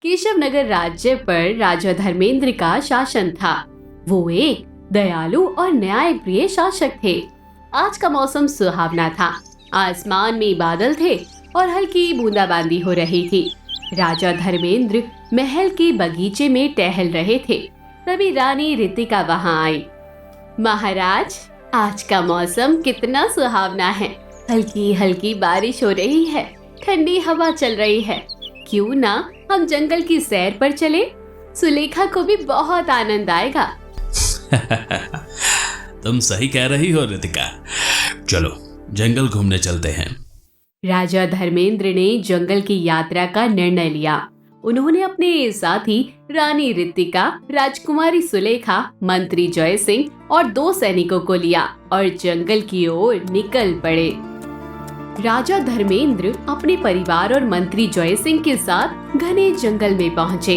केशवनगर राज्य पर राजा धर्मेंद्र का शासन था। वो एक दयालु और न्यायप्रिय शासक थे। आज का मौसम सुहावना था। आसमान में बादल थे और हल्की बूंदाबांदी हो रही थी। राजा धर्मेंद्र महल के बगीचे में टहल रहे थे। तभी रानी ऋतिका वहां आई। महाराज, आज का मौसम कितना सुहावना है। हल्की हल्की बारिश हो रही है, ठंडी हवा चल रही है। क्यों ना हम जंगल की सैर पर चले? सुलेखा को भी बहुत आनंद आएगा। तुम सही कह रही हो ऋतिका, चलो जंगल घूमने चलते हैं। राजा धर्मेंद्र ने जंगल की यात्रा का निर्णय लिया। उन्होंने अपने साथी रानी ऋतिका, राजकुमारी सुलेखा, मंत्री जय सिंह और 2 सैनिकों को लिया और जंगल की ओर निकल पड़े। राजा धर्मेंद्र अपने परिवार और मंत्री जय सिंह के साथ घने जंगल में पहुंचे।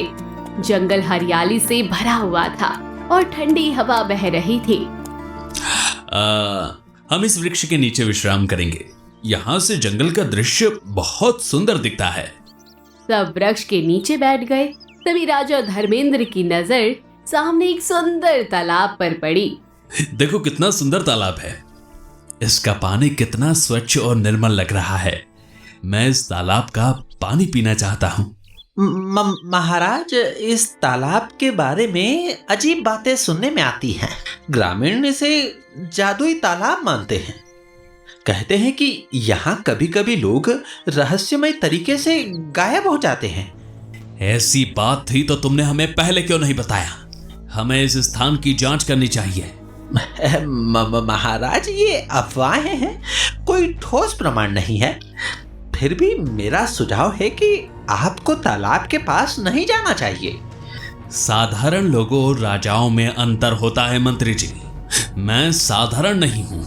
जंगल हरियाली से भरा हुआ था और ठंडी हवा बह रही थी। हम इस वृक्ष के नीचे विश्राम करेंगे। यहाँ से जंगल का दृश्य बहुत सुंदर दिखता है। सब वृक्ष के नीचे बैठ गए। तभी राजा धर्मेंद्र की नजर सामने एक सुंदर तालाब पर पड़ी। देखो कितना सुंदर तालाब है। इसका पानी कितना स्वच्छ और निर्मल लग रहा है। मैं इस तालाब का पानी पीना चाहता हूँ। महाराज, इस तालाब के बारे में अजीब बातें सुनने में आती हैं। ग्रामीण इसे जादुई तालाब मानते हैं। कहते हैं कि यहाँ कभी कभी लोग रहस्यमय तरीके से गायब हो जाते हैं। ऐसी बात थी तो तुमने हमें पहले क्यों नहीं बताया? हमें इस स्थान की जांच करनी चाहिए। महाराज, ये अफवाहें हैं, कोई ठोस प्रमाण नहीं है। फिर भी मेरा सुझाव है कि आपको तालाब के पास नहीं जाना चाहिए। साधारण लोगों और राजाओं में अंतर होता है मंत्री जी। मैं साधारण नहीं हूँ।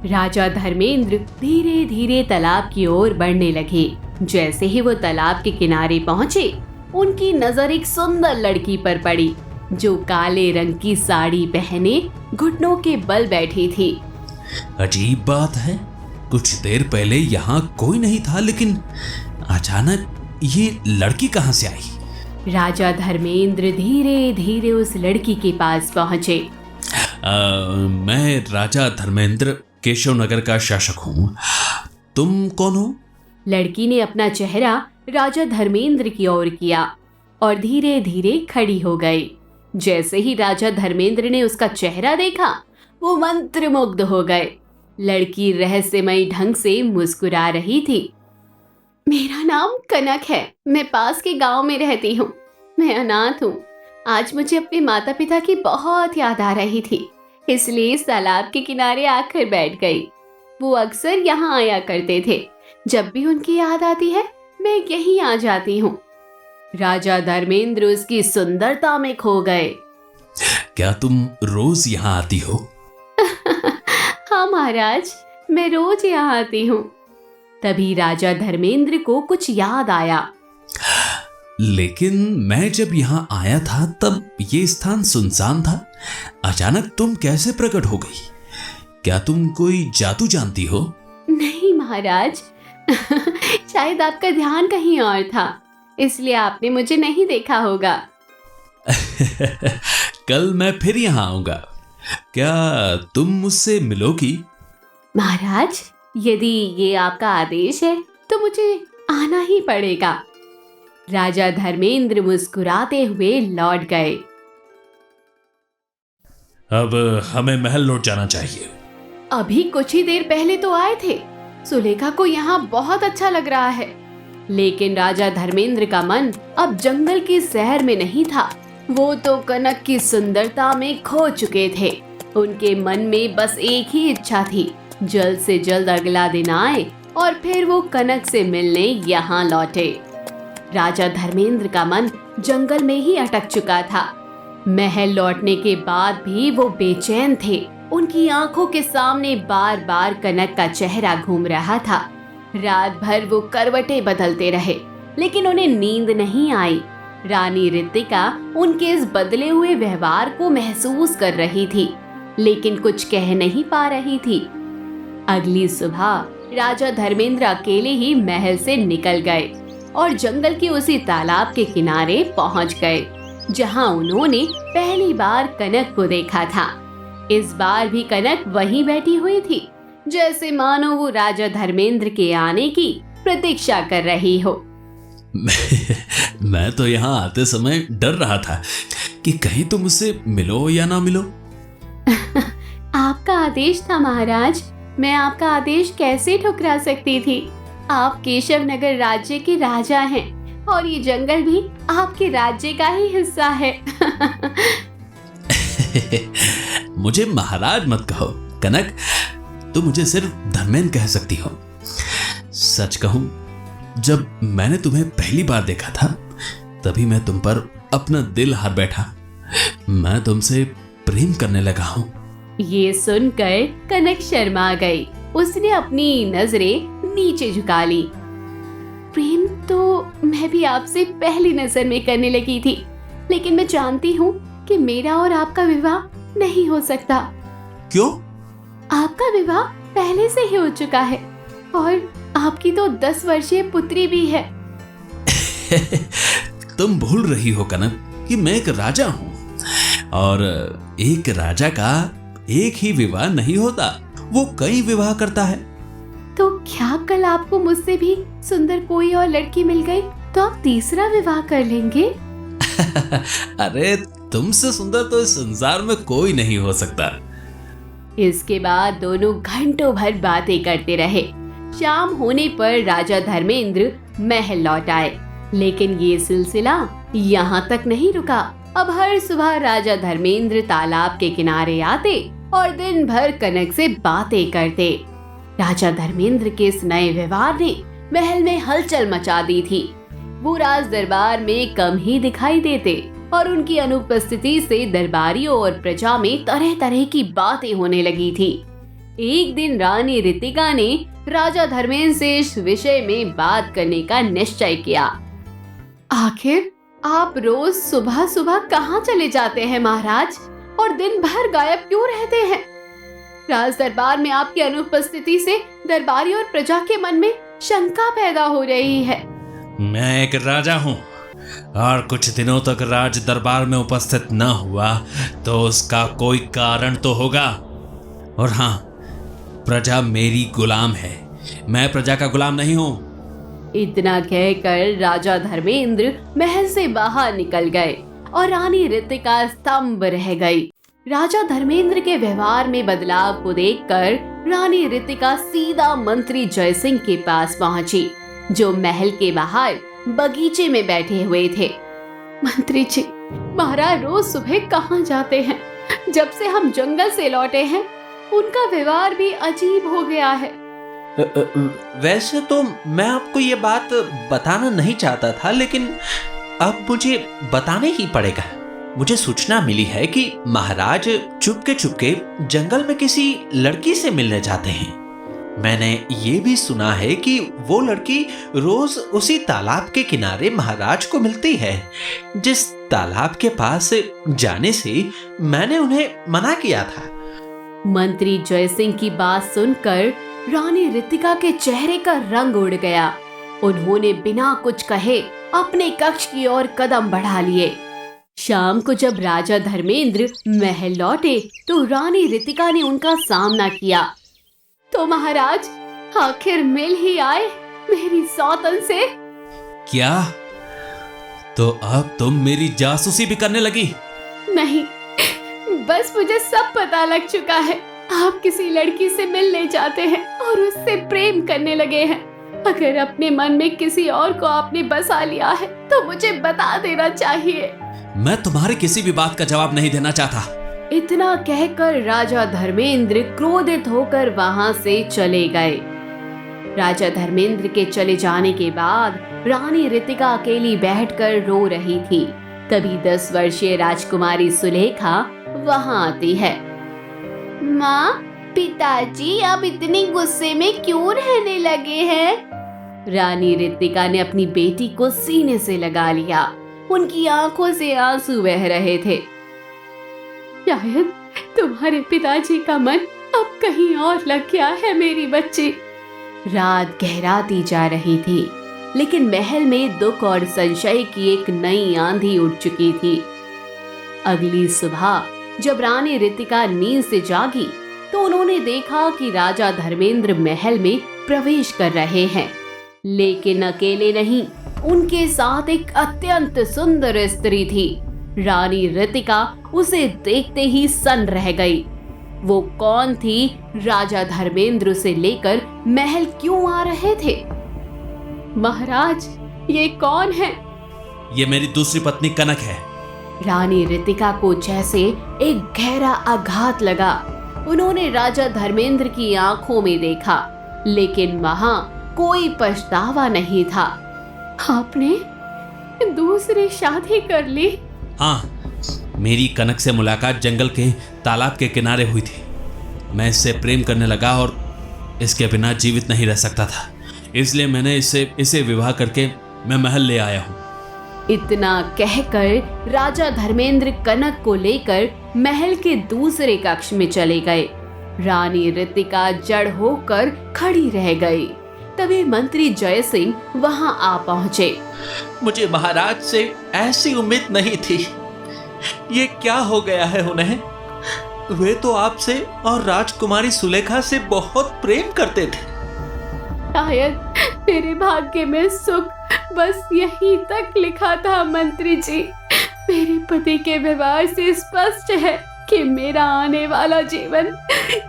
राजा धर्मेंद्र धीरे धीरे तालाब की ओर बढ़ने लगे। जैसे ही वो तालाब के किनारे पहुँचे, उनकी नजर एक सुंदर लड़की पर पड़ी जो काले रंग की साड़ी पहने घुटनों के बल बैठी थी। अजीब बात है, कुछ देर पहले यहाँ कोई नहीं था, लेकिन अचानक ये लड़की कहाँ से आई? राजा धर्मेंद्र धीरे धीरे उस लड़की के पास पहुँचे। मैं राजा धर्मेंद्र केशवनगर का शासक हूँ। तुम कौन हो? लड़की ने अपना चेहरा राजा धर्मेंद्र की ओर किया और धीरे धीरे खड़ी हो गई। जैसे ही राजा धर्मेंद्र ने उसका चेहरा देखा, वो मंत्रमुग्ध हो गए। लड़की रहस्यमय ढंग से मुस्कुरा रही थी। मेरा नाम कनक है। मैं पास के गांव में रहती हूँ। मैं अनाथ हूँ। आज मुझे अपने माता पिता की बहुत याद आ रही थी, इसलिए इस तालाब के किनारे आकर बैठ गई। वो अक्सर यहाँ आया करते थे। जब भी उनकी याद आती है, मैं यहीं आ जाती हूँ। राजा धर्मेंद्र उसकी सुंदरता में खो गए। क्या तुम रोज यहाँ आती हो? हाँ महाराज, मैं रोज यहाँ आती हूँ। तभी राजा धर्मेंद्र को कुछ याद आया। लेकिन मैं जब यहाँ आया था तब ये स्थान सुनसान था। अचानक तुम कैसे प्रकट हो गई? क्या तुम कोई जादू जानती हो? नहीं महाराज, शायद आपका ध्यान कहीं और था, इसलिए आपने मुझे नहीं देखा होगा। कल मैं फिर यहाँ आऊंगा। क्या तुम मुझसे मिलोगी? महाराज, यदि ये आपका आदेश है तो मुझे आना ही पड़ेगा। राजा धर्मेंद्र मुस्कुराते हुए लौट गए। अब हमें महल लौट जाना चाहिए। अभी कुछ ही देर पहले तो आए थे। सुलेखा को यहाँ बहुत अच्छा लग रहा है। लेकिन राजा धर्मेंद्र का मन अब जंगल की सैर में नहीं था। वो तो कनक की सुंदरता में खो चुके थे। उनके मन में बस एक ही इच्छा थी, जल्द से जल्द अगला दिन आए और फिर वो कनक से मिलने यहाँ लौटे। राजा धर्मेंद्र का मन जंगल में ही अटक चुका था। महल लौटने के बाद भी वो बेचैन थे। उनकी आंखों के सामने बार बार कनक का चेहरा घूम रहा था। रात भर वो करवटें बदलते रहे, लेकिन उन्हें नींद नहीं आई। रानी ऋतिका उनके इस बदले हुए व्यवहार को महसूस कर रही थी, लेकिन कुछ कह नहीं पा रही थी। अगली सुबह राजा धर्मेंद्र अकेले ही महल से निकल गए और जंगल के उसी तालाब के किनारे पहुंच गए जहां उन्होंने पहली बार कनक को देखा था। इस बार भी कनक वहीं बैठी हुई थी, जैसे मानो वो राजा धर्मेंद्र के आने की प्रतीक्षा कर रही हो। मैं तो यहाँ आते समय डर रहा था कि कहीं तुम मुझसे मिलो या ना मिलो। आपका आदेश था महाराज, मैं आपका आदेश कैसे ठुकरा सकती थी। आप केशव नगर राज्य के राजा हैं और ये जंगल भी आपके राज्य का ही हिस्सा है। मुझे महाराज मत कहो कनक, तुम मुझे सिर्फ धर्मेंद्र कह सकती हो। सच कहूं, जब मैंने तुम्हें पहली बार देखा था तभी मैं तुम पर अपना दिल हार बैठा। मैं तुमसे प्रेम करने लगा हूं। ये सुनकर कनक शर्मा गई। उसने अपनी नजरें नीचे झुका ली। प्रेम तो मैं भी आपसे पहली नजर में करने लगी थी, लेकिन मैं जानती हूँ कि मेरा और आपका विवाह नहीं हो सकता। क्यों? आपका विवाह पहले से ही हो चुका है और आपकी तो 10 वर्षीय पुत्री भी है। तुम भूल रही हो कनक कि मैं एक राजा हूँ और एक राजा का एक ही विवाह नहीं होता, वो कई विवाह करता है। तो क्या कल आपको मुझसे भी सुंदर कोई और लड़की मिल गई तो आप तीसरा विवाह कर लेंगे? अरे तुमसे सुंदर तो इस संसार में कोई नहीं हो सकता। इसके बाद दोनों घंटों भर बातें करते रहे। शाम होने पर राजा धर्मेंद्र महल लौट आए, लेकिन ये सिलसिला यहाँ तक नहीं रुका। अब हर सुबह राजा धर्मेंद्र तालाब के किनारे आते और दिन भर कनक से बातें करते। राजा धर्मेंद्र के इस नए व्यवहार ने महल में हलचल मचा दी थी। वो राज दरबार में कम ही दिखाई देते और उनकी अनुपस्थिति से दरबारियों और प्रजा में तरह तरह की बातें होने लगी थी। एक दिन रानी ऋतिका ने राजा धर्मेंद्र से इस विषय में बात करने का निश्चय किया। आखिर आप रोज सुबह सुबह कहाँ चले जाते हैं महाराज, और दिन भर गायब क्यों रहते हैं? राज दरबार में आपकी अनुपस्थिति से दरबारी और प्रजा के मन में शंका पैदा हो रही है। मैं एक राजा हूँ और कुछ दिनों तक राज दरबार में उपस्थित न हुआ तो उसका कोई कारण तो होगा। और हाँ, प्रजा मेरी गुलाम है, मैं प्रजा का गुलाम नहीं हूँ। इतना कहकर राजा धर्मेंद्र महल से बाहर निकल गए और रानी ऋतिका स्तंभ रह गई। राजा धर्मेंद्र के व्यवहार में बदलाव को देखकर रानी ऋतिका सीधा मंत्री जयसिंह के पास पहुंची, जो महल के बाहर बगीचे में बैठे हुए थे। मंत्री जी, महाराज रोज सुबह कहाँ जाते हैं? जब से हम जंगल से लौटे हैं उनका व्यवहार भी अजीब हो गया है। वैसे तो मैं आपको ये बात बताना नहीं चाहता था, लेकिन अब मुझे बताने ही पड़ेगा। मुझे सूचना मिली है कि महाराज चुपके चुपके जंगल में किसी लड़की से मिलने जाते हैं। मैंने ये भी सुना है कि वो लड़की रोज उसी तालाब के किनारे महाराज को मिलती है, जिस तालाब के पास जाने से मैंने उन्हें मना किया था। मंत्री जयसिंह की बात सुनकर रानी ऋतिका के चेहरे का रंग उड़ गया। उन्होंने बिना कुछ कहे अपने कक्ष की ओर कदम बढ़ा लिए। शाम को जब राजा धर्मेंद्र महल लौटे तो रानी ऋतिका ने उनका सामना किया। तो महाराज, आखिर मिल ही आए मेरी सौतन से। क्या? तो अब तुम मेरी जासूसी भी करने लगी? नहीं, बस मुझे सब पता लग चुका है। आप किसी लड़की से मिलने जाते हैं और उससे प्रेम करने लगे हैं। अगर अपने मन में किसी और को आपने बसा लिया है तो मुझे बता देना चाहिए। मैं तुम्हारी किसी भी बात का जवाब नहीं देना चाहता। इतना कहकर राजा धर्मेंद्र क्रोधित होकर वहां से चले गए। राजा धर्मेंद्र के चले जाने के बाद रानी ऋतिका अकेली बैठकर रो रही थी। तभी 10 वर्षीय राजकुमारी सुलेखा वहां आती है। माँ, पिताजी अब इतनी गुस्से में क्यों रहने लगे हैं? रानी ऋतिका ने अपनी बेटी को सीने से लगा लिया। उनकी आंखों से आंसू बह रहे थे। शायद तुम्हारे पिताजी का मन अब कहीं और लग गया है मेरी बच्ची। रात गहराती जा रही थी। लेकिन महल में दुख और संशय की एक नई आंधी उठ चुकी थी। अगली सुबह जब रानी रितिका नींद से जागी तो उन्होंने देखा कि राजा धर्मेंद्र महल में प्रवेश कर रहे हैं, लेकिन अकेले नहीं, उनके साथ एक अत्यंत सुंदर स्त्री थी। रानी रितिका उसे देखते ही सन्न रह गई। वो कौन थी? राजा धर्मेंद्र उसे लेकर महल क्यों आ रहे थे? महाराज, ये कौन है? ये मेरी दूसरी पत्नी कनक है। रानी रितिका को जैसे एक गहरा आघात लगा। उन्होंने राजा धर्मेंद्र की आंखों में देखा, लेकिन वहां कोई पछतावा नहीं था। आपने दूसरी शादी कर ली? हाँ, मेरी कनक से मुलाकात जंगल के तालाब के किनारे हुई थी। मैं इससे प्रेम करने लगा और इसके बिना जीवित नहीं रह सकता था, इसलिए मैंने इसे विवाह करके मैं महल ले आया हूँ। इतना कहकर राजा धर्मेंद्र कनक को लेकर महल के दूसरे कक्ष में चले गए। रानी रितिका जड़ होकर खड़ी रह गई। तभी मंत्री जय सिंह वहां आ पहुंचे। मुझे महाराज से ऐसी उम्मीद नहीं थी। ये क्या हो गया है उन्हें? वे तो आपसे और राजकुमारी सुलेखा से बहुत प्रेम करते थे। शायद मेरे भाग्य में सुख बस यहीं तक लिखा था मंत्री जी। मेरे पति के व्यवहार से स्पष्ट है कि मेरा आने वाला जीवन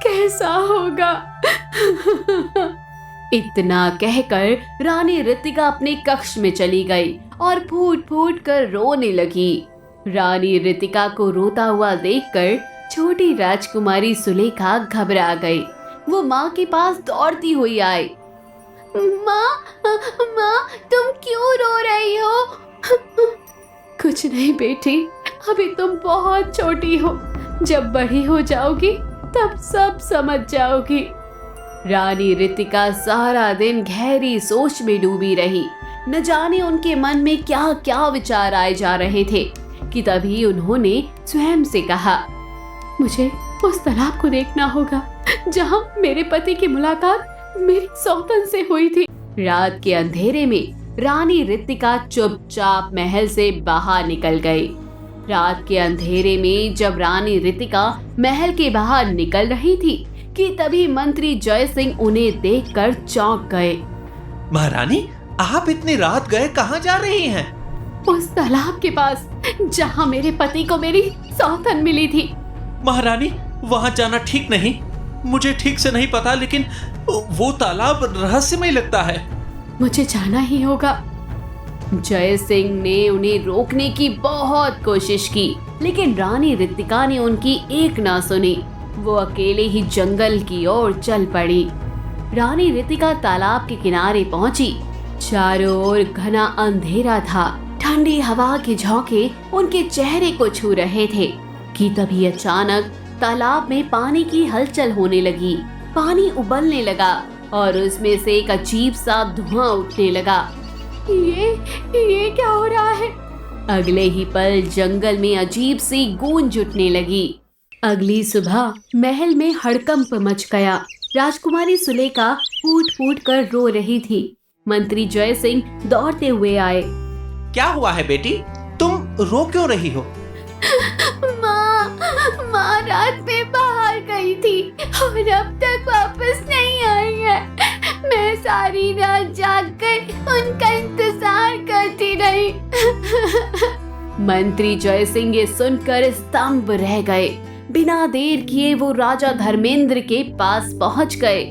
कैसा होगा। इतना कहकर रानी रितिका अपने कक्ष में चली गई और फूट फूट कर रोने लगी। रानी रितिका को रोता हुआ देखकर छोटी राजकुमारी सुलेखा घबरा गई। वो माँ के पास दौड़ती हुई आई। माँ, तुम क्यों रो रही हो? कुछ नहीं बेटी, अभी तुम बहुत छोटी हो। जब बड़ी हो जाओगी तब सब समझ जाओगी। रानी रितिका सारा दिन गहरी सोच में डूबी रही। न जाने उनके मन में क्या क्या विचार आए जा रहे थे कि तभी उन्होंने स्वयं से कहा, मुझे उस तालाब को देखना होगा जहाँ मेरे पति की मुलाकात मेरी सौतन से हुई थी। रात के अंधेरे में रानी रितिका चुपचाप महल से बाहर निकल गई। रात के अंधेरे में जब रानी रितिका महल के बाहर निकल रही थी कि तभी मंत्री जय सिंह उन्हें देखकर चौंक गए। महारानी, आप इतनी रात गए कहाँ जा रही हैं? उस तालाब के पास जहाँ मेरे पति को मेरी सौतन मिली थी। महारानी, वहाँ जाना ठीक नहीं। मुझे ठीक से नहीं पता, लेकिन वो तालाब रहस्यमय लगता है। मुझे जाना ही होगा। जय सिंह ने उन्हें रोकने की बहुत कोशिश की, लेकिन रानी रितिका ने उनकी एक ना सुनी। वो अकेले ही जंगल की ओर चल पड़ी। रानी रितिका तालाब के किनारे पहुंची। चारों ओर घना अंधेरा था। ठंडी हवा के झोंके उनके चेहरे को छू रहे थे कि तभी अचानक तालाब में पानी की हलचल होने लगी। पानी उबलने लगा और उसमें से एक अजीब सा धुआं उठने लगा। ये क्या हो रहा है? अगले ही पल जंगल में अजीब सी गूंज उठने लगी। अगली सुबह महल में हड़कंप मच गया। राजकुमारी सुलेखा फूट फूट कर रो रही थी। मंत्री जय सिंह दौड़ते हुए आए। क्या हुआ है बेटी? तुम रो क्यों रही हो? माँ रात में बाहर गई थी और अब तक वापस नहीं आई है। मैं सारी रात जागकर उनका इंतजार करती रही। मंत्री जय सिंह ये सुनकर स्तंभ रह गए। बिना देर किए वो राजा धर्मेंद्र के पास पहुंच गए।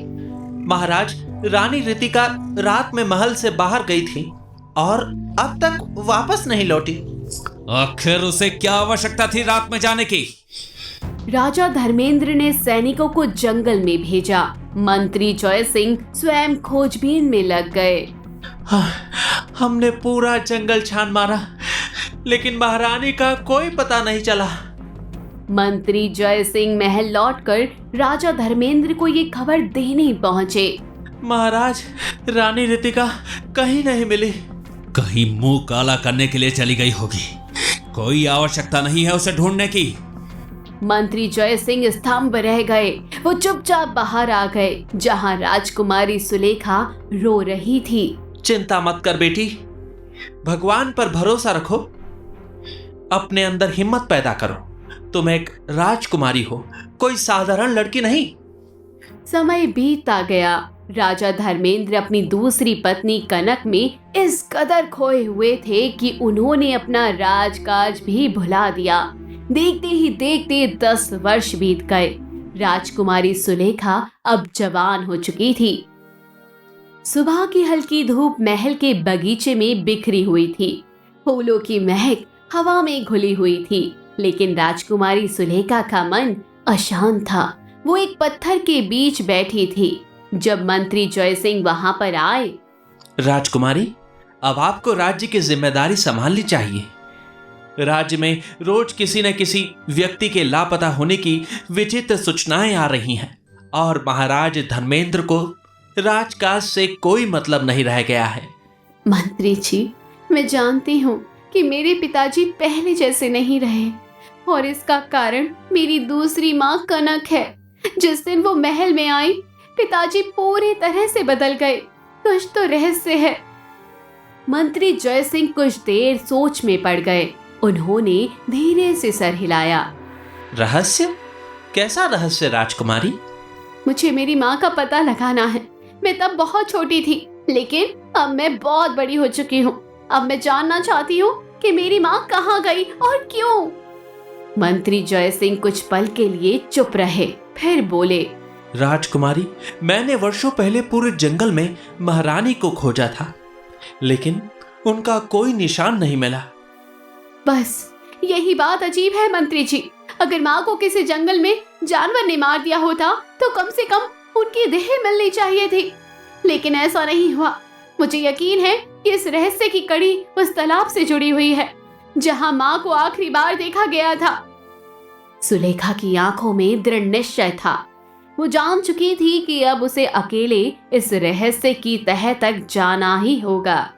महाराज, रानी रितिका रात में महल से बाहर गई थी और अब तक वापस नहीं लौटी। आखिर उसे क्या आवश्यकता थी रात में जाने की? राजा धर्मेंद्र ने सैनिकों को जंगल में भेजा। मंत्री जय सिंह स्वयं खोजबीन में लग गए। हमने पूरा जंगल छान मारा, लेकिन महारानी का कोई पता नहीं चला। मंत्री जय सिंह महल लौटकर राजा धर्मेंद्र को ये खबर देने पहुंचे। महाराज, रानी रितिका कहीं नहीं मिली। कहीं मुंह काला करने के लिए चली गई होगी। कोई आवश्यकता नहीं है उसे ढूंढने की। मंत्री जय सिंह स्तंभ रह गए। वो चुपचाप बाहर आ गए जहां राजकुमारी सुलेखा रो रही थी। चिंता मत कर बेटी, भगवान पर भरोसा रखो, अपने अंदर हिम्मत पैदा करो। तुम एक राजकुमारी हो, कोई साधारण लड़की नहीं। समय बीतता गया। राजा धर्मेंद्र अपनी दूसरी पत्नी कनक में इस कदर खोए हुए थे कि उन्होंने अपना राजकाज भी भुला दिया। देखते ही देखते 10 वर्ष बीत गए। राजकुमारी सुलेखा अब जवान हो चुकी थी। सुबह की हल्की धूप महल के बगीचे में बिखरी हुई थी। फूलों की महक हवा में घुली हुई थी, लेकिन राजकुमारी सुलेखा का मन अशांत था। वो एक पत्थर के बीच बैठी थी जब मंत्री जय सिंह वहां पर आए। राजकुमारी, अब आपको राज्य की जिम्मेदारी संभालनी चाहिए। राज्य में रोज किसी न किसी व्यक्ति के लापता होने की विचित्र सूचनाएं आ रही हैं और महाराज धर्मेंद्र को राजकाज से कोई मतलब नहीं रह गया है। मंत्री जी, मैं जानती हूँ कि मेरे पिताजी पहले जैसे नहीं रहे और इसका कारण मेरी दूसरी माँ कनक है। जिस दिन वो महल में आई, पिताजी पूरी तरह से बदल गए। कुछ तो रहस्य है। मंत्री जय सिंह कुछ देर सोच में पड़ गए। उन्होंने धीरे से सर हिलाया। रहस्य? कैसा रहस्य राजकुमारी? मुझे मेरी माँ का पता लगाना है। मैं तब बहुत छोटी थी, लेकिन अब मैं बहुत बड़ी हो चुकी हूँ। अब मैं जानना चाहती हूँ कि मेरी माँ कहाँ गई और क्यों। मंत्री जय सिंह कुछ पल के लिए चुप रहे, फिर बोले। राजकुमारी, मैंने वर्षों पहले पूरे जंगल में महारानी को खोजा था, लेकिन उनका कोई निशान नहीं मिला। बस यही बात अजीब है मंत्री जी। अगर माँ को किसी जंगल में जानवर ने मार दिया होता तो कम से कम उनकी देह मिलनी चाहिए थी, लेकिन ऐसा नहीं हुआ। मुझे यकीन है कि इस रहस्य की कड़ी उस तालाब से जुड़ी हुई है जहाँ माँ को आखिरी बार देखा गया था। सुलेखा की आंखों में दृढ़ निश्चय था। वो जान चुकी थी कि अब उसे अकेले इस रहस्य की तह तक जाना ही होगा।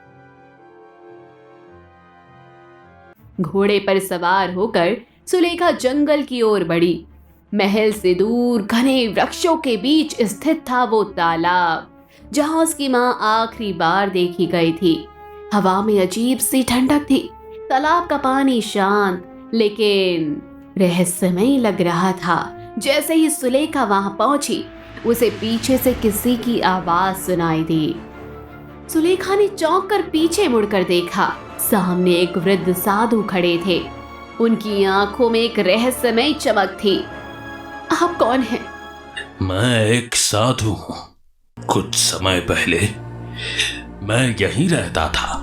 घोड़े पर सवार होकर सुलेखा जंगल की ओर बढ़ी। महल से दूर घने वृक्षों के बीच स्थित था वो तालाब जहां उसकी माँ आखिरी बार देखी गई थी। हवा में अजीब सी ठंडक थी। तालाब का पानी शांत लेकिन रहस्यमय लग रहा था। जैसे ही सुलेखा वहां पहुंची, उसे पीछे से किसी की आवाज सुनाई दी। सुलेखा ने चौंक कर पीछे मुड़कर देखा। सामने एक वृद्ध साधु खड़े थे। उनकी आंखों में एक रहस्यमय चमक थी। आप कौन हैं? मैं एक साधु हूँ। कुछ समय पहले मैं यहीं रहता था,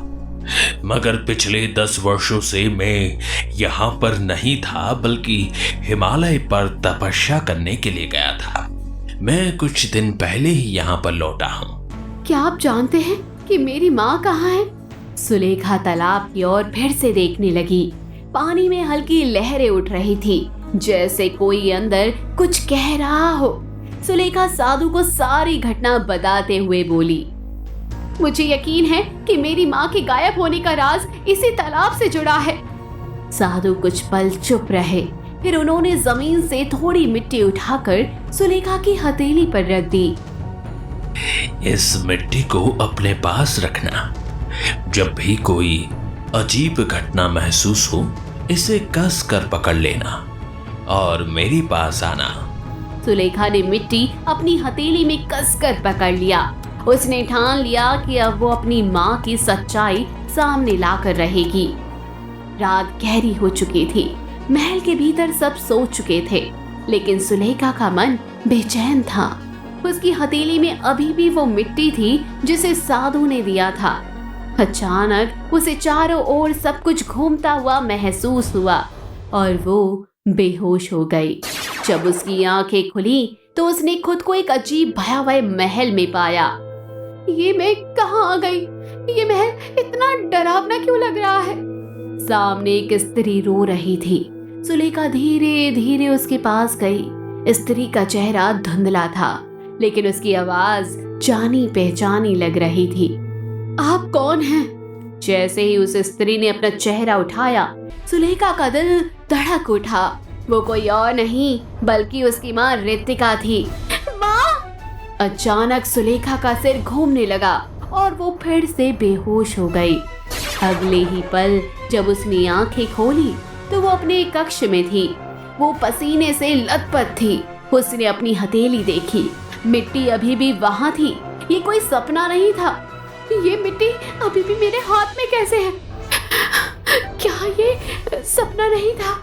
मगर पिछले 10 वर्षों से मैं यहाँ पर नहीं था, बल्कि हिमालय पर तपस्या करने के लिए गया था। मैं कुछ दिन पहले ही यहाँ पर लौटा हूँ। क्या आप जानते हैं कि मेरी माँ कहाँ है? सुलेखा तालाब की ओर फिर से देखने लगी। पानी में हल्की लहरें उठ रही थी, जैसे कोई अंदर कुछ कह रहा हो। सुलेखा साधु को सारी घटना बताते हुए बोली। मुझे यकीन है कि मेरी माँ के गायब होने का राज इसी तालाब से जुड़ा है। साधु कुछ पल चुप रहे, फिर उन्होंने जमीन से थोड़ी मिट्टी उठाकर सुलेखा की हथेली पर रख दी। इस मिट्टी को अपने पास रखना। जब भी कोई अजीब घटना महसूस हो, इसे कस कर पकड़ लेना और मेरे पास आना। सुलेखा ने मिट्टी अपनी हथेली में कसकर पकड़ लिया। उसने ठान लिया कि अब वो अपनी माँ की सच्चाई सामने लाकर रहेगी। रात गहरी हो चुकी थी। महल के भीतर सब सो चुके थे, लेकिन सुलेखा का मन बेचैन था। उसकी हथेली में अभी भी वो मिट्टी थी जिसे साधु ने दिया था। अचानक उसे चारों ओर सब कुछ घूमता हुआ महसूस हुआ और वो बेहोश हो गई। जब उसकी आंखें खुली तो उसने खुद को एक अजीब भयावह महल में पाया। ये मैं कहाँ आ गई? ये महल इतना डरावना क्यों लग रहा है? सामने एक स्त्री रो रही थी। सुलेखा धीरे धीरे उसके पास गई। स्त्री का चेहरा धुंधला था, लेकिन उसकी आवाज जानी पहचानी लग रही थी। आप कौन हैं? जैसे ही उस स्त्री ने अपना चेहरा उठाया, सुलेखा का दिल धड़क उठा। वो कोई और नहीं बल्कि उसकी माँ रितिका थी। माँ! अचानक सुलेखा का सिर घूमने लगा और वो फिर से बेहोश हो गई। अगले ही पल जब उसने आंखें खोली तो वो अपने कक्ष में थी। वो पसीने से लथपथ थी। उसने अपनी हथेली देखी, मिट्टी अभी भी वहां थी। ये कोई सपना नहीं था। ये मिट्टी अभी भी मेरे हाथ में कैसे है? क्या ये सपना नहीं था?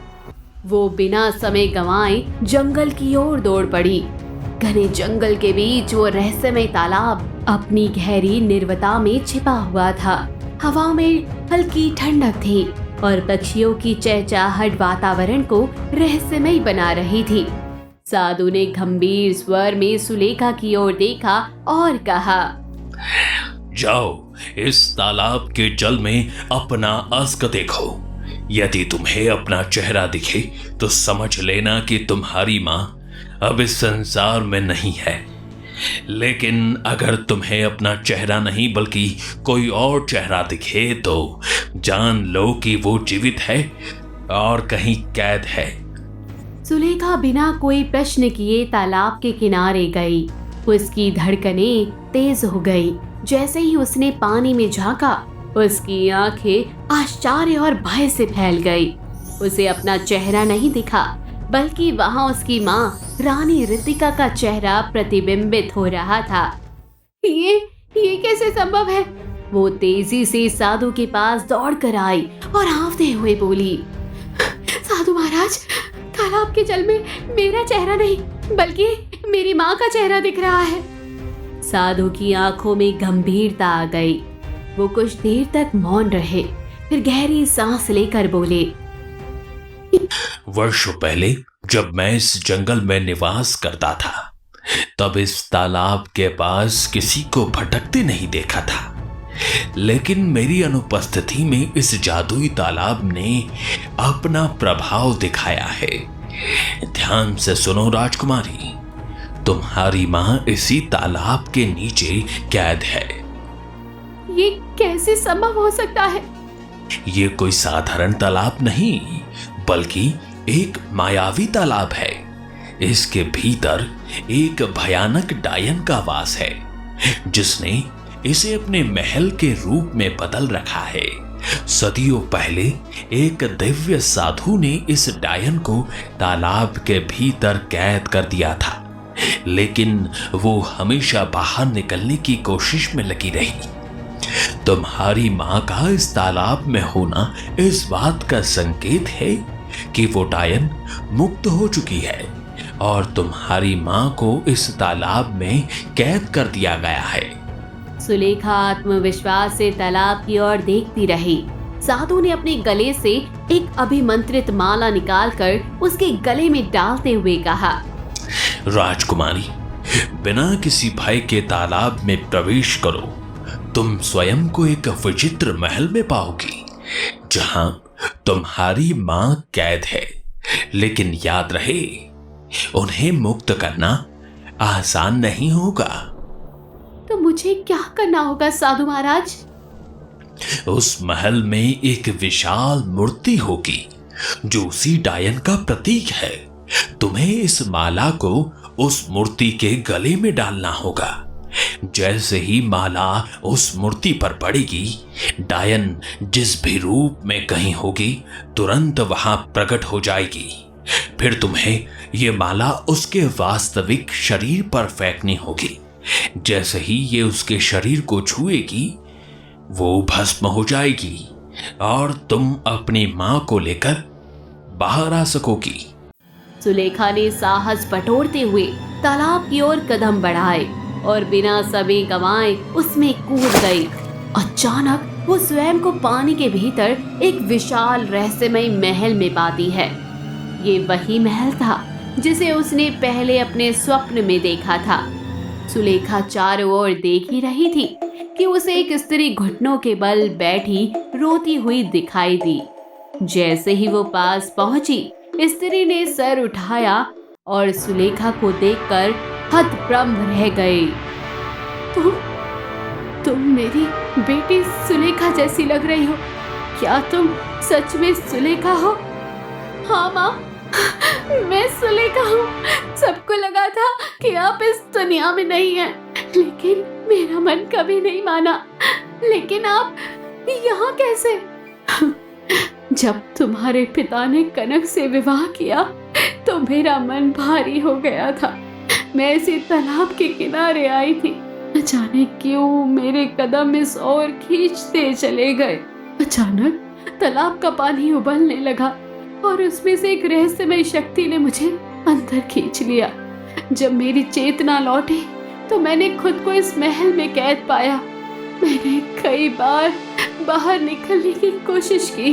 वो बिना समय गंवाए जंगल की ओर दौड़ पड़ी। घने जंगल के बीच वो रहस्यमय तालाब अपनी गहरी निर्वता में छिपा हुआ था। हवा में हल्की ठंडक थी और पक्षियों की चहचहाहट वातावरण को रहस्यमय बना रही थी। साधु ने गंभीर स्वर में सुलेखा की ओर देखा और कहा, जाओ इस तालाब के जल में अपना अस्क देखो। यदि तुम्हें अपना चेहरा दिखे तो समझ लेना कि तुम्हारी माँ अब इस संसार में नहीं है। लेकिन अगर तुम्हें अपना चेहरा नहीं बल्कि कोई और चेहरा दिखे तो जान लो कि वो जीवित है और कहीं कैद है। सुलेखा बिना कोई प्रश्न किए तालाब के किनारे गई। उसकी धड़कनें तेज हो गई। जैसे ही उसने पानी में झांका, उसकी आंखें आश्चर्य और भय से फैल गई। उसे अपना चेहरा नहीं दिखा, बल्कि वहां उसकी माँ रानी ऋतिका का चेहरा प्रतिबिंबित हो रहा था। ये कैसे संभव है? वो तेजी से साधु के पास दौड़कर आई और हांफते हुए बोली, साधु महाराज, तालाब के जल में मेरा चेहरा नहीं बल्कि मेरी माँ का चेहरा दिख रहा है। साधु की आंखों में गंभीरता आ गई। वो कुछ देर तक मौन रहे, फिर गहरी सांस लेकर बोले, वर्षों पहले जब मैं इस जंगल में निवास करता था, तब इस तालाब के पास किसी को भटकते नहीं देखा था। लेकिन मेरी अनुपस्थिति में इस जादुई तालाब ने अपना प्रभाव दिखाया है। ध्यान से सुनो राजकुमारी, तुम्हारी माँ इसी तालाब के नीचे कैद है। ये कैसे संभव हो सकता है? ये कोई साधारण तालाब नहीं बल्कि एक मायावी तालाब है। इसके भीतर एक भयानक डायन का वास है जिसने इसे अपने महल के रूप में बदल रखा है। सदियों पहले एक दिव्य साधु ने इस डायन को तालाब के भीतर कैद कर दिया था, लेकिन वो हमेशा बाहर निकलने की कोशिश में लगी रही। तुम्हारी माँ का इस तालाब में होना इस बात का संकेत है कि वो डायन मुक्त हो चुकी है और तुम्हारी माँ को इस तालाब में कैद कर दिया गया है। सुलेखा आत्मविश्वास से तालाब की ओर देखती रही। साधु ने अपने गले से एक अभिमंत्रित माला निकालकर उसके गले में डालते हुए कहा, राजकुमारी, बिना किसी भय के तालाब में प्रवेश करो। तुम स्वयं को एक विचित्र महल में पाओगी जहां तुम्हारी मां कैद है। लेकिन याद रहे, उन्हें मुक्त करना आसान नहीं होगा। तो मुझे क्या करना होगा साधु महाराज? उस महल में एक विशाल मूर्ति होगी जो उसी डायन का प्रतीक है। तुम्हें इस माला को उस मूर्ति के गले में डालना होगा। जैसे ही माला उस मूर्ति पर पड़ेगी, डायन जिस भी रूप में कहीं होगी तुरंत वहां प्रकट हो जाएगी। फिर तुम्हें ये माला उसके वास्तविक शरीर पर फेंकनी होगी। जैसे ही ये उसके शरीर को छुएगी, वो भस्म हो जाएगी और तुम अपनी मां को लेकर बाहर आ सकोगी। सुलेखा ने साहस बटोरते हुए तालाब की ओर कदम बढ़ाए और बिना समय गंवाए उसमें कूद गई। अचानक वो स्वयं को पानी के भीतर एक विशाल रहस्यमय महल में पाती है। ये वही महल था जिसे उसने पहले अपने स्वप्न में देखा था। सुलेखा चारों ओर देख ही रही थी कि उसे एक स्त्री घुटनों के बल बैठी रोती हुई दिखाई दी। जैसे ही वो पास पहुंची, स्त्री ने सर उठाया और सुलेखा को देखकर हतप्रभ रह गई। तुम मेरी बेटी सुलेखा जैसी लग रही हो। क्या तुम सच में सुलेखा हो? हाँ माँ, मैं सुलेखा हूँ। सबको लगा था कि आप इस दुनिया में नहीं हैं, लेकिन मेरा मन कभी नहीं माना, लेकिन आप यहाँ कैसे? जब तुम्हारे पिता ने कनक से विवाह किया तो मेरा मन भारी हो गया था। मैं इसी तालाब के किनारे आई थी। न जाने क्यों मेरे कदम इस ओर खींचते चले गए। अचानक तालाब का पानी उबलने लगा और उसमें से एक रहस्यमय शक्ति ने मुझे अंदर खींच लिया। जब मेरी चेतना लौटी तो मैंने खुद को इस महल में कैद पाया। मैंने कई बार बाहर निकलने की कोशिश की,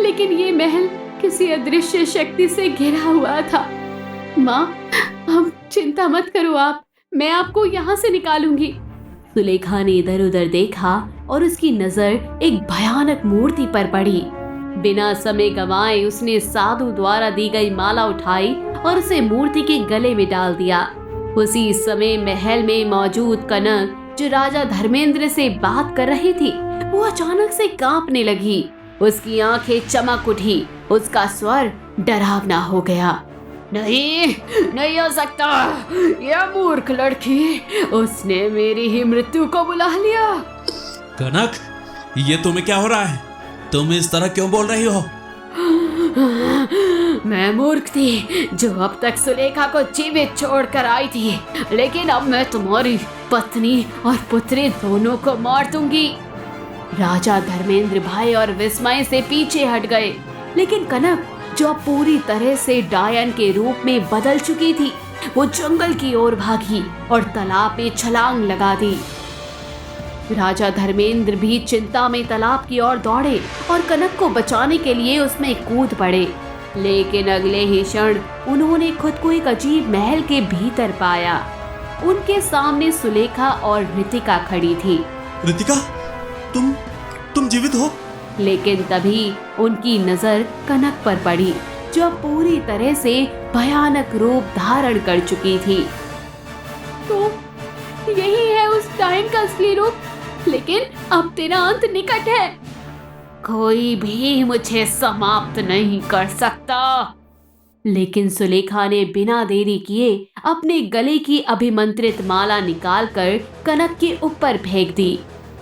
लेकिन ये महल किसी अदृश्य शक्ति से घिरा हुआ था। माँ, अब चिंता मत करो आप, मैं आपको यहाँ से निकालूंगी। सुलेखा ने इधर उधर देखा और उसकी नजर एक भयानक मूर्ति पर पड़ी। बिना समय गंवाए उसने साधु द्वारा दी गई माला उठाई और उसे मूर्ति के गले में डाल दिया। उसी समय महल में मौजूद कनक, जो राजा धर्मेंद्र से बात कर रही थी, वो अचानक से कांपने लगी। उसकी आंखें चमक उठी, उसका स्वर डरावना हो गया। नहीं, नहीं हो सकता, यह मूर्ख लड़की, उसने मेरी ही मृत्यु को बुला लिया। कनक, ये तुम्हें क्या हो रहा है? तुम इस तरह क्यों बोल रही हो? मैं मूर्ख थी जो अब तक सुलेखा को जीवित छोड़कर आई थी, लेकिन अब मैं तुम्हारी पत्नी और पुत्री दोनों को मार दूंगी। राजा धर्मेंद्र भय और विस्मय से पीछे हट गए, लेकिन कनक, जो पूरी तरह से डायन के रूप में बदल चुकी थी, वो जंगल की ओर भागी और तालाब में छलांग लगा दी। राजा धर्मेंद्र भी चिंता में तालाब की ओर दौड़े और कनक को बचाने के लिए उसमें कूद पड़े, लेकिन अगले ही क्षण उन्होंने खुद को एक अजीब महल के भीतर पाया। उनके सामने सुलेखा और रितिका खड़ी थी। रितिका, तुम जीवित हो? लेकिन तभी उनकी नजर कनक पर पड़ी, जो पूरी तरह से भयानक रूप धारण कर चुकी थी। तो यही है उस डायन का असली रूप, लेकिन अब तेरा अंत निकट है। कोई भी मुझे समाप्त नहीं कर सकता। लेकिन सुलेखा ने बिना देरी किए अपने गले की अभिमंत्रित माला निकालकर कनक के ऊपर फेंक दी।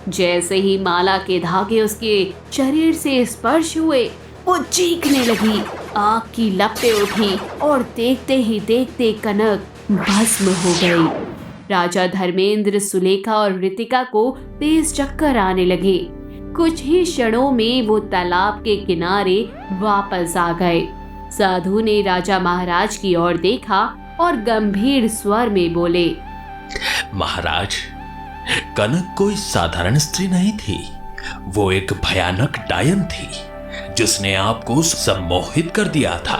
जैसे ही माला के धागे उसके शरीर से स्पर्श हुए, वो चीखने लगी, आग की लपटें उठी और देखते ही देखते कनक भस्म हो गई। राजा धर्मेंद्र, सुलेखा और रितिका को तेज चक्कर आने लगे। कुछ ही क्षणों में वो तालाब के किनारे वापस आ गए। साधु ने राजा महाराज की ओर देखा और गंभीर स्वर में बोले, महाराज, कनक कोई साधारण स्त्री नहीं थी, वो एक भयानक डायन थी, जिसने आपको सम्मोहित कर दिया था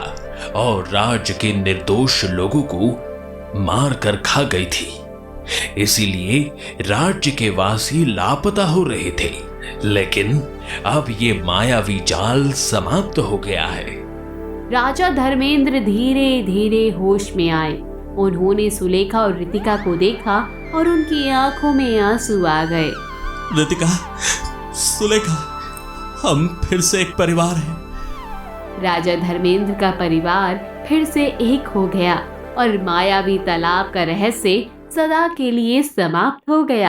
और राज्य के निर्दोष लोगों को मार कर खा गई थी। इसीलिए राज्य के वासी लापता हो रहे थे, लेकिन अब ये मायावी जाल समाप्त हो गया है। राजा धर्मेंद्र धीरे धीरे होश में आए। उन्होंने सुलेखा और रितिका को देखा और उनकी आंखों में आंसू आ गए। रितिका, सुलेखा, हम फिर से एक परिवार हैं। राजा धर्मेंद्र का परिवार फिर से एक हो गया और मायावी तालाब का रहस्य सदा के लिए समाप्त हो गया।